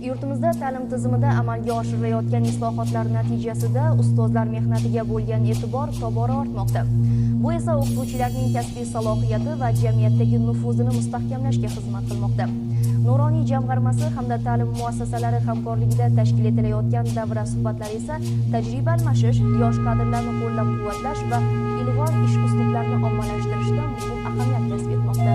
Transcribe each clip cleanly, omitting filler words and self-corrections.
Yurtimizda ta'lim tizimida amalga oshirilayotgan islohotlar natijasida ustozlar mehnatiga bo'lgan e'tibor tobora ortmoqda. Bu esa o'qituvchilarning kasbiy salohiyati va jamiyatdagi nufuzini mustahkamlashga xizmat qilmoqda. Nuroniy jamg'armasi hamda ta'lim muassasalari hamkorligida tashkil etilayotgan davra suhbatlari esa tajriba almashish, yosh kadrlarni qo'llab-quvvatlash va ilg'or ish uslublarini ommalashtirishda muhim ahamiyat kasb etmoqda.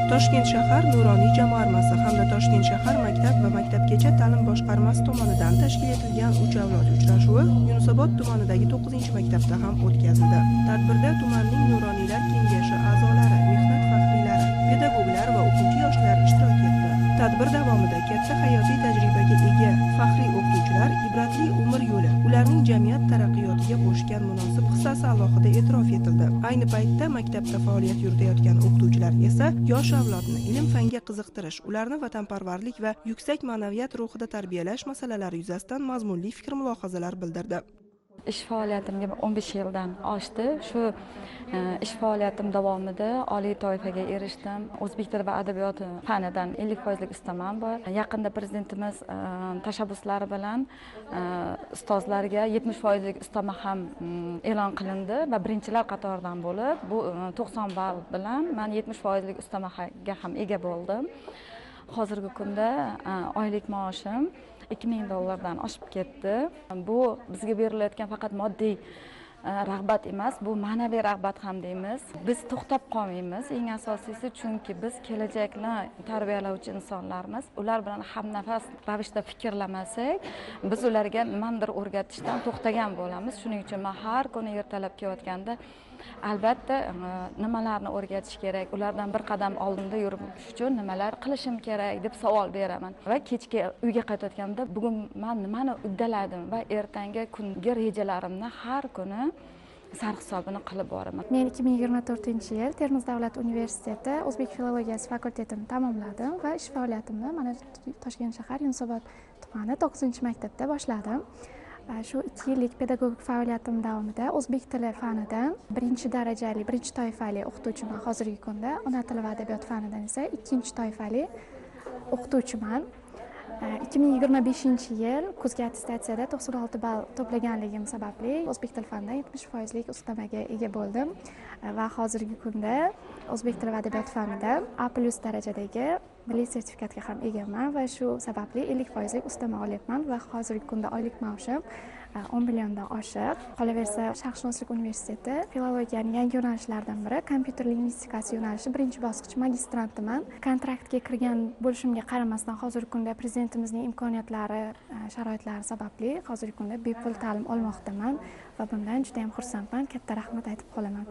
Toshkent shahar Nuroniy jamg'armasi hamda Toshkent shahar maktab va maktabgacha ta'lim boshqarmasi tomonidan tashkil etilgan uch avlod uchrashuvi Yunusobod tumanidagi 9-maktabda ham o'tkazildi. Tadbirda tumanning Nuroniylar kengashi a'zolari, mehnat faxriylari, pedagoglar va o'quvchi yoshlar ishtirok etdi. Tadbir davomida katta hayotiy tajribaga ega faxriy o'qituvchilar ibratli umr yo'li, ularning jamiyat taraqqiyotiga qo'shgan munosib hissasi alohida e'tirof etildi. Ayni paytda maktabda faoliyat yuritayotgan o'qituvchilar esa yosh avlodni ilm-fanga qiziqtirish, ularni vatanparvarlik va yuksak ma'naviyat ruhida tarbiyalash masalalari yuzasidan mazmunli fikr-mulohazalar bildirdi. Ish faoliyatimga 15 yildan oshdi. Shu ish faoliyatim davomida oliy toifaga erishdim. O'zbek tili va adabiyoti fanidan 50% ustaman bor. Yaqinda prezidentimiz tashabbuslari bilan ustozlarga 70% ustama ham e'lon qilindi va birinchilar qatoridan bo'lib, bu 90 ball bilan men 70% ustamaga ham ega bo'ldim. Hozirgi kunda oylik maoshim $2000 oshib ketdi. Bu bizga berilayotgan faqat moddiy rag'bat emas, bu ma'naviy rag'bat ham deymiz. Biz to'xtab qolmaymiz. Eng asosiysi, chunki biz kelajakni tarbiyalovchi insonlarmiz. Ular bilan hamnafas ravishda fikrlamasak, biz ularga nimadir o'rgatishdan to'xtagan bo'lamiz. Shuning uchun men har kuni ertalab kelayotganda albatta nimalarni o'rgatish kerak, ulardan bir qadam oldinda yurish uchun nimalar qilishim kerak deb savol beraman. Va kechga uyga qaytayotganda bugun men nimani uddaladim va ertangi kungi rejalarimni har kuni sarhisobini qilib boraman. Men 2024-yil Termiz davlat universiteti o'zbek filologiyasi fakultetini tamomladim va ish faoliyatimni mana Toshkent shahar Yunusobod tumani 9-maktabda boshladim. Shu 2 yillik pedagogik faoliyatim davomida o'zbek tili fanidan birinchi darajali, birinchi toifali o'qituvchiman hozirgi kunda. Ona tili va adabiyot fanidan esa ikkinchi toifali o'qituvchiman. 2025-yil kuzgi attestatsiyada 96 ball to'plaganligim sababli o'zbek tili fanidan 70% ustamaga ega bo'ldim va hozirgi kunda o'zbek tili va adabiyot fanidan A+ darajadagi milliy sertifikatga ham egaman va shu sababli 50% ustama olyapman va hozirgi kunda oylik maoshim 10 milliondan oshiq. Qolaversa, Sharqshunoslik universiteti filologiyaning yangi yo'nalishlaridan biri kompyuter lingvistikasi yo'nalishi birinchi bosqich magistrantiman. Kontraktga kirgan bo'lishimga qaramasdan hozirgi kunda prezidentimizning imkoniyatlari, sharoitlari sababli hozirgi kunda bepul ta'lim olmoqdaman va bundan juda ham xursandman. Katta rahmat aytib qolaman.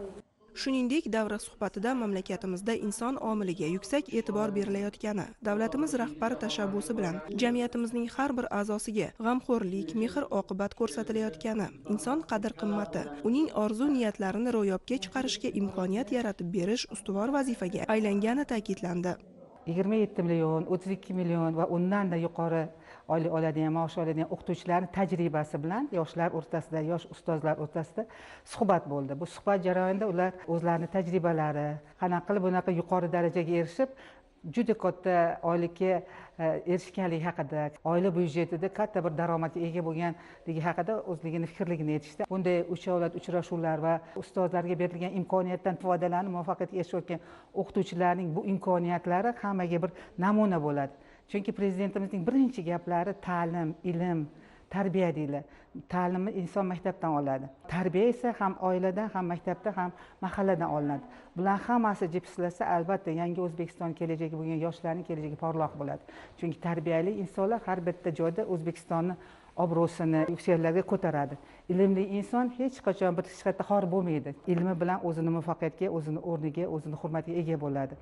Shuningdek, davra suhbatida mamlakatimizda inson omiliga yuksak e'tibor berilayotgani, davlatimiz rahbari tashabbusi bilan jamiyatimizning har bir a'zosiga g'amxo'rlik, mehr-oqibat ko'rsatilayotgani, inson qadr-qimmati, uning orzu-niyatlarini ro'yobga chiqarishga imkoniyat yaratib berish ustuvor vazifaga aylangani ta'kidlandi. 27 million, 32 million va undan-da yuqori oylik oladigan, maosh oladigan o'qituvchilarning tajribasi bilan yoshlar o'rtasida, yosh ustozlar o'rtasida suhbat bo'ldi. Bu suhbat jarayonida ular o'zlarining tajribalari, qanaqa qilib bunaqa yuqori darajaga erishib, juda katta oylikka erishganligi haqida, oila byudjetida katta bir daromadga ega bo'lganligi haqida o'zligini fikrligini aytishdi. Bunday uch avlod uchrashuvlar va ustozlarga berilgan imkoniyatdan foydalanib muvaffaqiyatga erishayotgan o'qituvchilarning bu imkoniyatlari hammaga bir namuna bo'ladi. Chunki prezidentimizning birinchi gaplari ta'lim, ilm, tarbiya deydi. Ta'limni inson maktabdan oladi. Tarbiya esa ham oiladan, ham maktabdan, ham mahalladan olinadi. Bular hammasi jipslasa, albatta yangi O'zbekiston kelajagi bo'lgan yoshlarning kelajagi porloq bo'ladi. Chunki tarbiyali insonlar har bitta joyda O'zbekistonni obro'sini yuksaklarga ko'taradi. Ilmli inson hech qachon bir jihatda xor bo'lmaydi. Ilmi bilan o'zini muvaffaqiyatga, o'zini o'rniga, o'zini hurmatiga ega bo'ladi.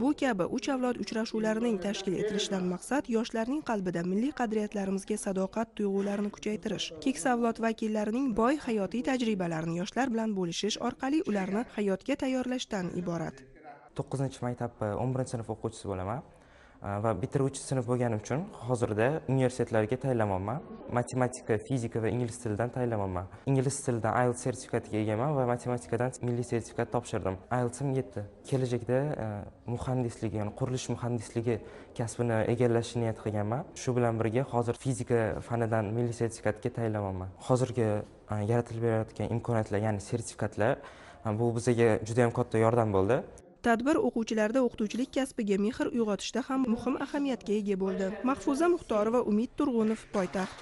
Bu kabi uch avlod uchrashuvlarining tashkil etilishidan maqsad yoshlarning qalbida milliy qadriyatlarimizga sadoqat tuyg'ularini kuchaytirish, keksa avlod vakillarining boy hayotiy tajribalarini yoshlar bilan bo'lishish orqali ularni hayotga tayyorlashdan iborat. 9-maktab 11-sinf o'quvchisi bo'laman. va bitiruvchi sinf bo'lganim uchun hozirda universitetlarga tayyorlanmoqman. Matematika, fizika va ingliz tilidan tayyorlanmoqman. Ingliz tilidan IELTS sertifikatiga egaman va matematikadan milliy sertifikat topshirdim. IELTSim 7. Kelajakda muhandislik, ya'ni qurilish muhandisligi kasbini egallashni niyat qilganman. Shu bilan birga hozir fizika fanidan milliy sertifikatga tayyorlanmoqman. Hozirgi yaratilib berayotgan imkoniyatlar, ya'ni sertifikatlar bu bizga juda ham katta yordam bo'ldi. Tadbir o'quvchilarda o'qituvchilik kasbiga mehr uyg'otishda ham muhim ahamiyatga ega bo'ldi. Mahfuza Muxtorova, Umid Turg'unov, Poytaxt.